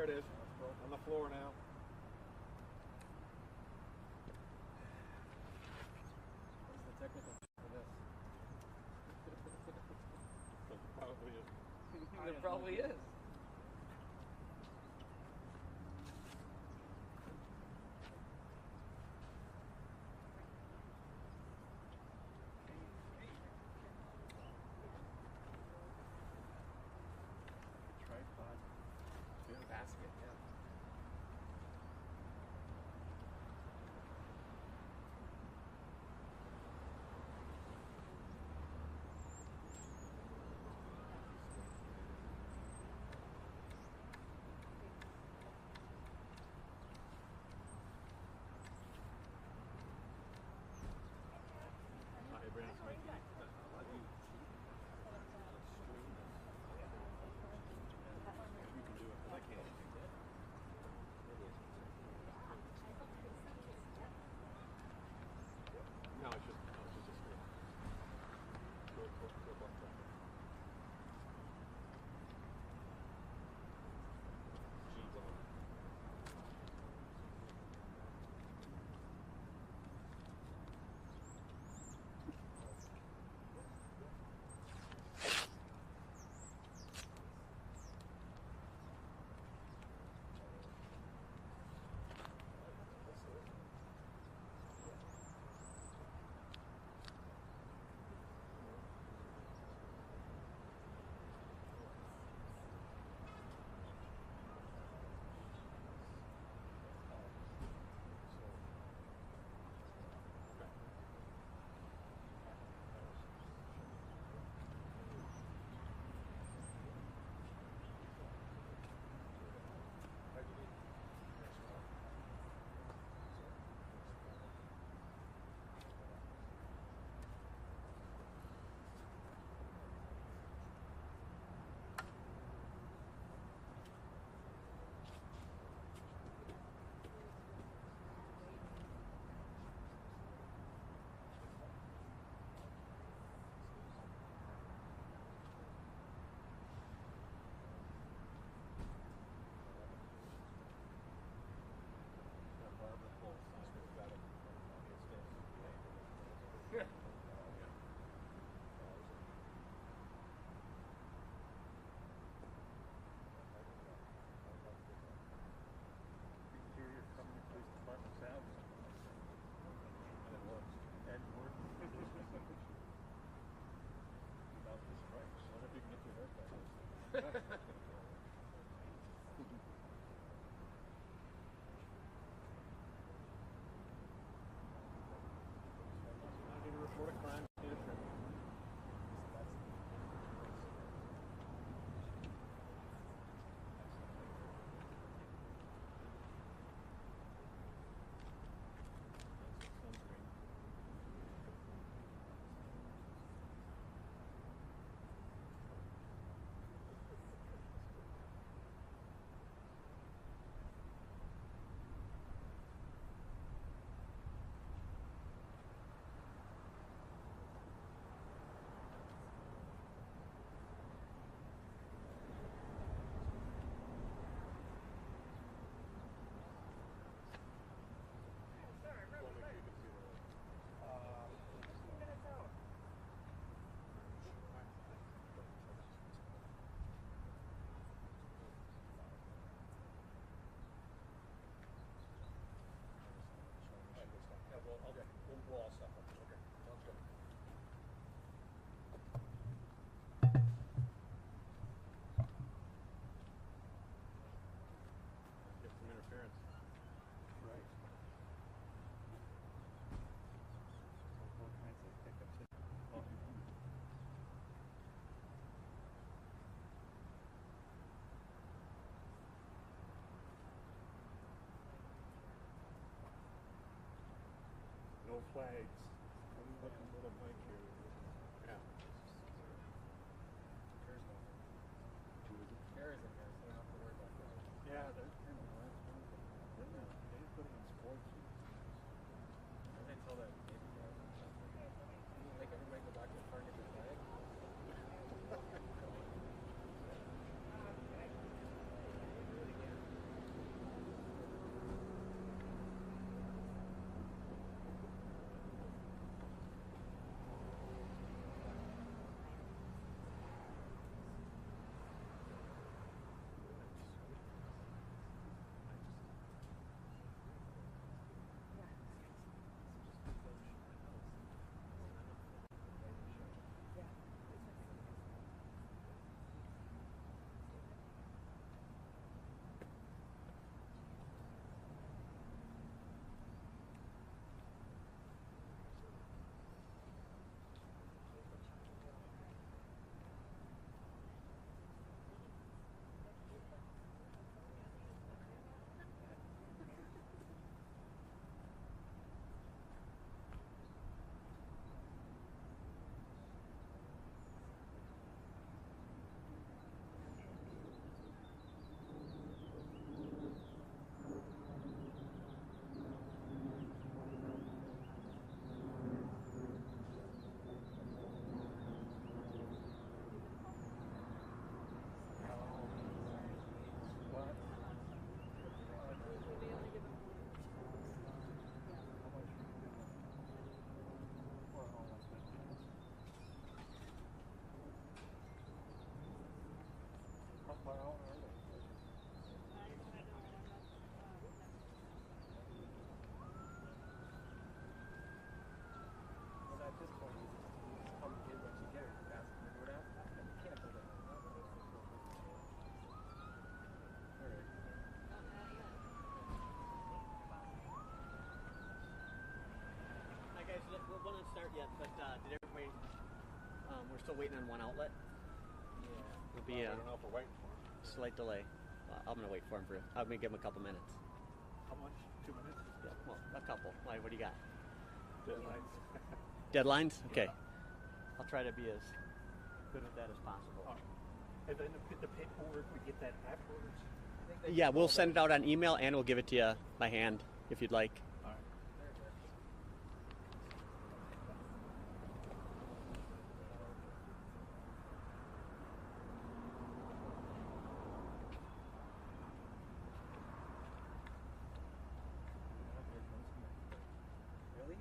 There it is, on the floor now. What's the technical for this? Probably is. It probably is. Tripod. Basket, yeah. No, it's just a screen. Yeah. Interior from the police department's house. And it works. And it works. About this price. I wonder if you can get your haircut. I need to report a crime. Okay, we'll all stuff up. Okay, sounds good. Get some interference. Right. All kinds of pickups. No flags. I'm looking for the mic here. Yeah. There's no. There isn't there, so I don't have to worry about that. Yeah, they're kind of last ones. They put it in sports. And they tell that baby guy, make everybody go back to the car and get their flag. Do it again. we're still waiting on one outlet. Yeah. It'll be I a don't know if we're waiting for him. slight delay. I'm gonna wait for him I'm gonna give him a couple minutes. How much? 2 minutes? Yeah, well, a couple. Why? What do you got? Deadlines. Deadlines? Okay. Yeah. I'll try to be as good with that as possible. And then the paperwork, we get that afterwards? Yeah, we'll send it out on email and we'll give it to you by hand if you'd like. All right. Really?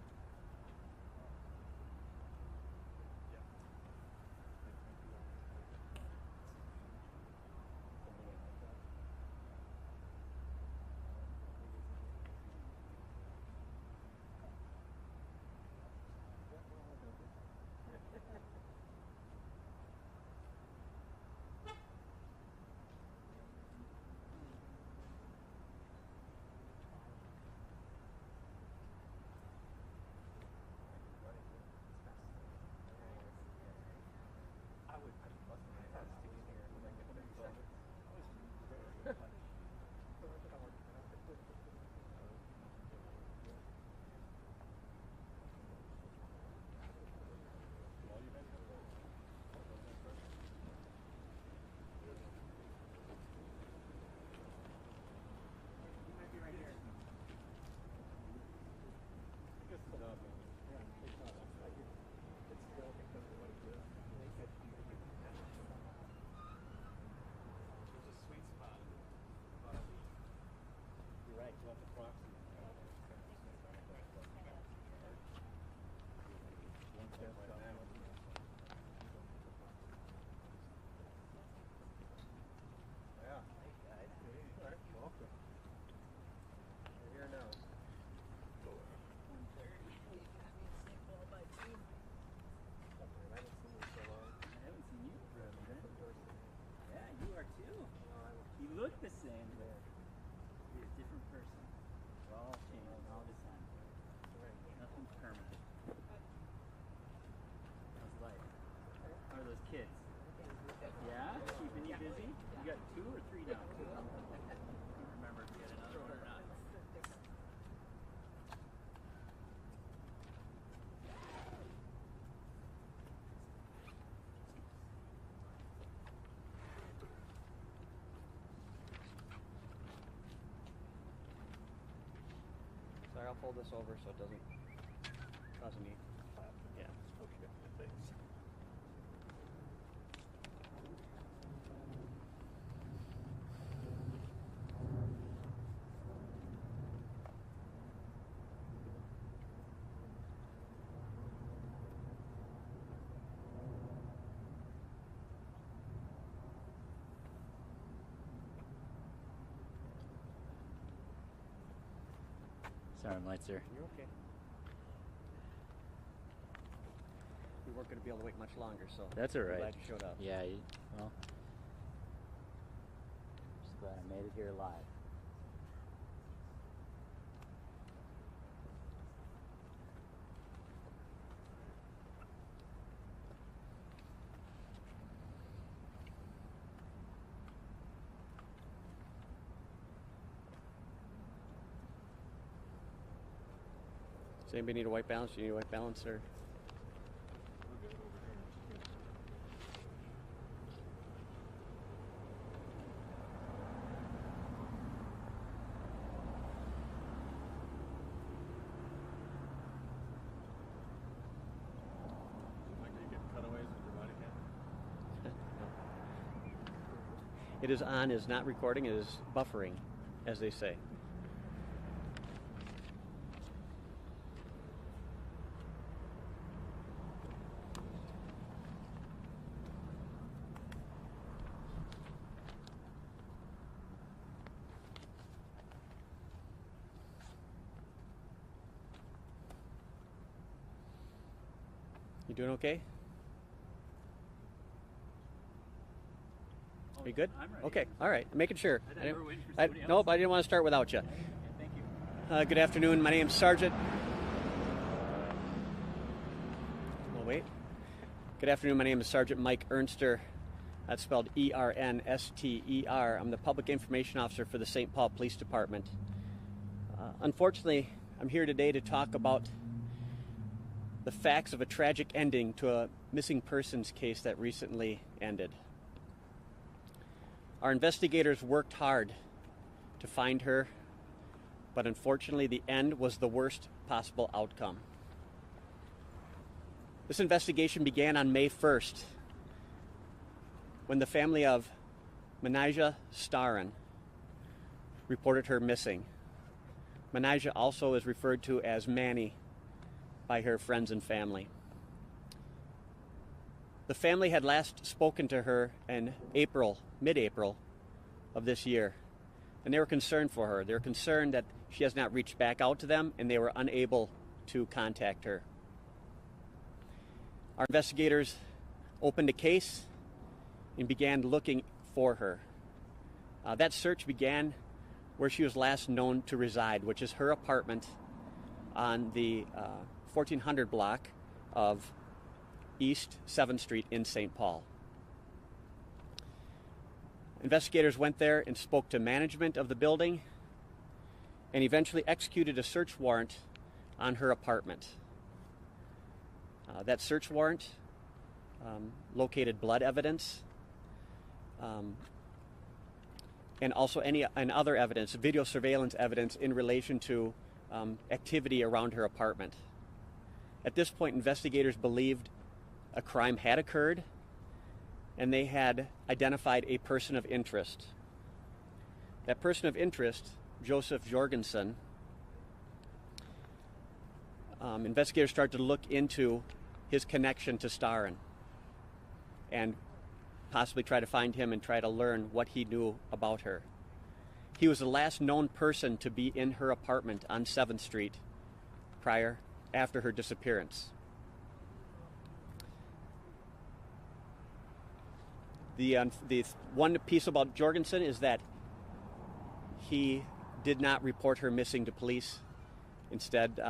Look the same, but you're a different person. We're all changing all the time. Nothing's permanent. How's life? How are those kids? Yeah? Keeping you busy? You got 2 or 3 down? I don't remember if you had another one or not. Sorry, I'll fold this over so it doesn't cause any. Yeah. Okay, thanks. Starren lights are. You're okay. We weren't going to be able to wait much longer, so That's all I'm right. glad you showed up. Yeah, well, just glad I made it here alive. Does anybody need a white balance? Do you need a white balance, or? Like you get cutaways with your body cam? It is on, is not recording, it is buffering, as they say. You doing okay? Are you good? I'm ready. Okay, all right. Making sure. I thought you were waiting for somebody else. Nope, I didn't want to start without you. Okay, thank you. Good afternoon. My name's Sergeant. We'll wait. Good afternoon. My name is Sergeant Mike Ernster. That's spelled E-R-N-S-T-E-R. I'm the Public Information Officer for the St. Paul Police Department. Unfortunately, I'm here today to talk about the facts of a tragic ending to a missing persons case that recently ended. Our investigators worked hard to find her, but unfortunately the end was the worst possible outcome. This investigation began on May 1st when the family of Manijeh Starren reported her missing. Manijeh also is referred to as Manny by her friends and family. The family had last spoken to her in mid-April of this year, and they were concerned for her. They were concerned that she has not reached back out to them, and they were unable to contact her. Our investigators opened a case and began looking for her. That search began where she was last known to reside, which is her apartment on the 1400 block of East 7th Street in St. Paul. Investigators went there and spoke to management of the building and eventually executed a search warrant on her apartment. That search warrant located blood evidence and also and other evidence, video surveillance evidence in relation to activity around her apartment. At this point, investigators believed a crime had occurred and they had identified a person of interest. That person of interest, Joseph Jorgensen, investigators started to look into his connection to Starren and possibly try to find him and try to learn what he knew about her. He was the last known person to be in her apartment on 7th Street after her disappearance. The one piece about Jorgensen is that he did not report her missing to police. Instead,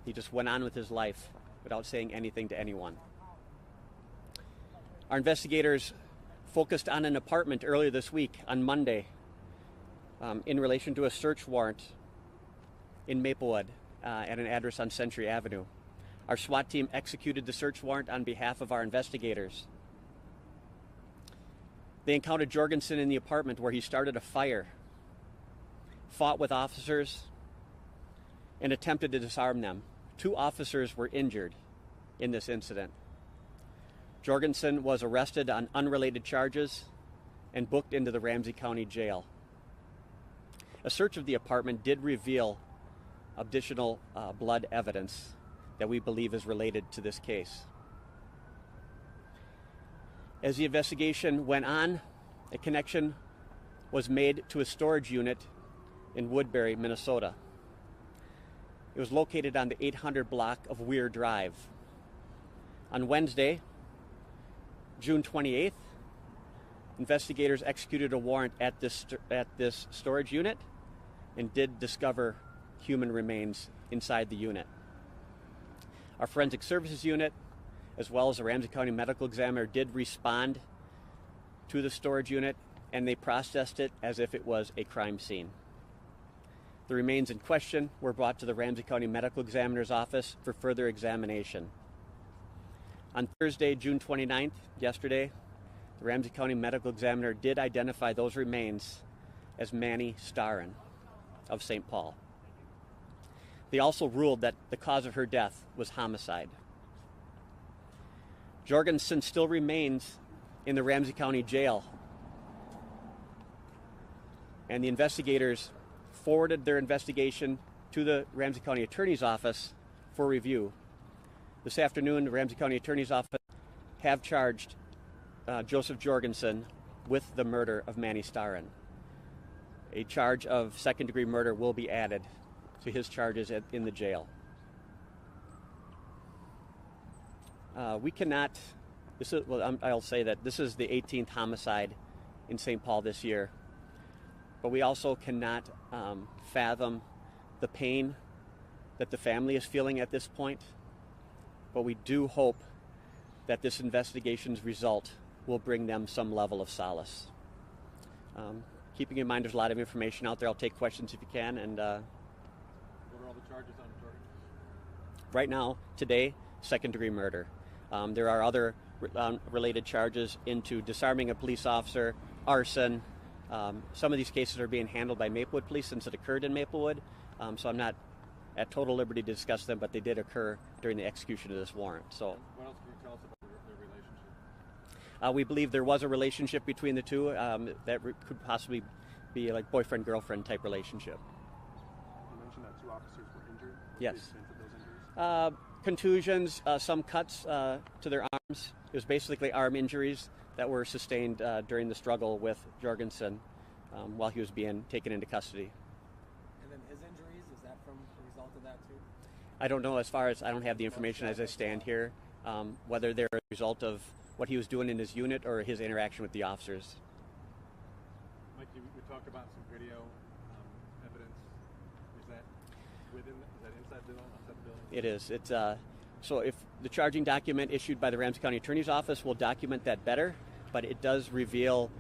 he just went on with his life without saying anything to anyone. Our investigators focused on an apartment earlier this week, on Monday, in relation to a search warrant in Maplewood at an address on Century Avenue. Our SWAT team executed the search warrant on behalf of our investigators. They encountered Jorgensen in the apartment where he started a fire, fought with officers, and attempted to disarm them. 2 officers were injured in this incident. Jorgensen was arrested on unrelated charges and booked into the Ramsey County Jail. A search of the apartment did reveal additional blood evidence that we believe is related to this case. As the investigation went on, a connection was made to a storage unit in Woodbury, Minnesota. It was located on the 800 block of Weir Drive. On Wednesday, June 28th, investigators executed a warrant at this storage unit and did discover human remains inside the unit. Our forensic services unit, as well as the Ramsey County Medical Examiner, did respond to the storage unit, and they processed it as if it was a crime scene. The remains in question were brought to the Ramsey County Medical Examiner's office for further examination. On Thursday, June 29th, yesterday, the Ramsey County Medical Examiner did identify those remains as Manny Starren of St. Paul. They also ruled that the cause of her death was homicide. Jorgensen still remains in the Ramsey County Jail, and the investigators forwarded their investigation to the Ramsey County Attorney's Office for review. This afternoon, the Ramsey County Attorney's Office have charged Joseph Jorgensen with the murder of Manny Starren. A charge of second-degree murder will be added to his charges in the jail. We cannot, I'll say that this is the 18th homicide in St. Paul this year, but we also cannot fathom the pain that the family is feeling at this point. But we do hope that this investigation's result will bring them some level of solace. Keeping in mind there's a lot of information out there. I'll take questions if you can. And What are all the charges on Jordan? right now, today, second-degree murder. There are other related charges into disarming a police officer, arson. Some of these cases are being handled by Maplewood Police since it occurred in Maplewood. So I'm not at total liberty to discuss them, but they did occur during the execution of this warrant. So, What else can you tell us about their relationship? we believe there was a relationship between the two that could possibly be like boyfriend-girlfriend type relationship. You mentioned that 2 officers were injured. What's Yes. the extent of those injuries? Contusions, some cuts to their arms. It was basically arm injuries that were sustained during the struggle with Jorgensen while he was being taken into custody. And then his injuries, is that from the result of that too? I don't know, as far as I don't have the information as I stand here, whether they're a result of what he was doing in his unit or his interaction with the officers. Mike, we talked about some video evidence. Is that inside the building, outside the building? It is. It's so if the charging document issued by the Ramsey County Attorney's Office will document that better, but it does reveal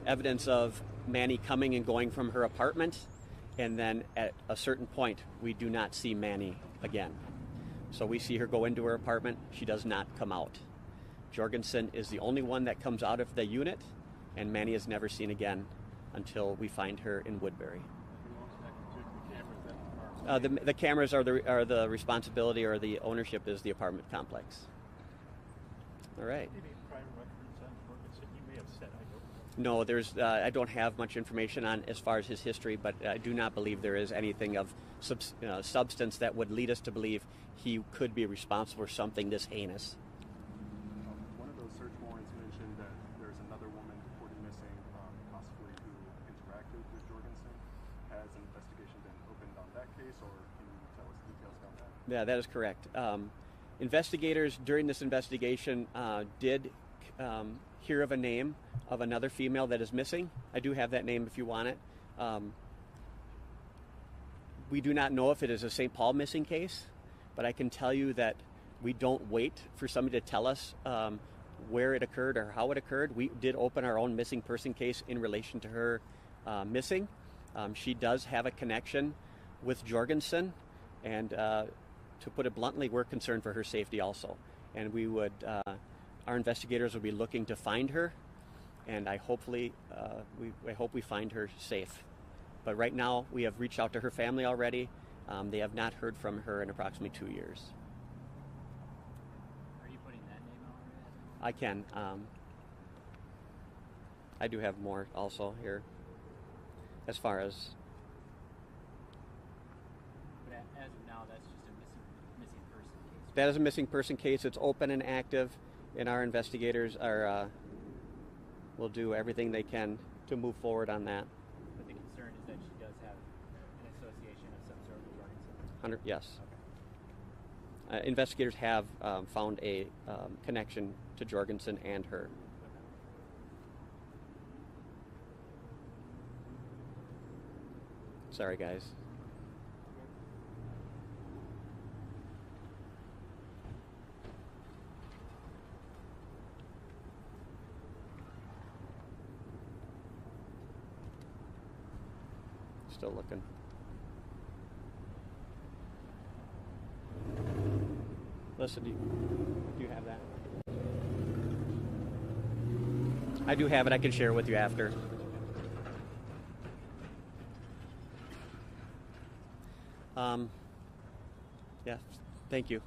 evidence of Manny coming and going from her apartment, and then at a certain point we do not see Manny again. So we see her go into her apartment. She does not come out. Jorgensen is the only one that comes out of the unit, and Manny is never seen again until we find her in Woodbury. The cameras are the responsibility, or the ownership is the apartment complex. All right. Maybe prior records on Jorgensen, you may have said, I don't No, know. there's. I don't have much information on as far as his history, but I do not believe there is anything of substance that would lead us to believe he could be responsible for something this heinous. One of those search warrants mentioned that there's another woman reported missing, possibly who interacted with Jorgensen. Has an investigation been opened on that case, or can you tell us details about that? Yeah, that is correct. Investigators during this investigation did hear of a name of another female that is missing. I do have that name if you want it. We do not know if it is a St. Paul missing case, but I can tell you that we don't wait for somebody to tell us where it occurred or how it occurred. We did open our own missing person case in relation to her missing. She does have a connection with Jorgensen, and to put it bluntly, we're concerned for her safety also. And we would, our investigators will be looking to find her, and I hope we find her safe. But right now, we have reached out to her family already. They have not heard from her in approximately 2 years. Are you putting that name out? I can. I do have more also here, as far as. But as of now, that's just a missing person case. That is a missing person case. It's open and active, and our investigators will do everything they can to move forward on that. But the concern is that she does have an association of some sort with Jorgensen. Yes. Investigators have found a connection to Jorgensen and her. Sorry, guys. Still looking. Listen, do you have that? I do have it. I can share it with you after. Yeah, thank you.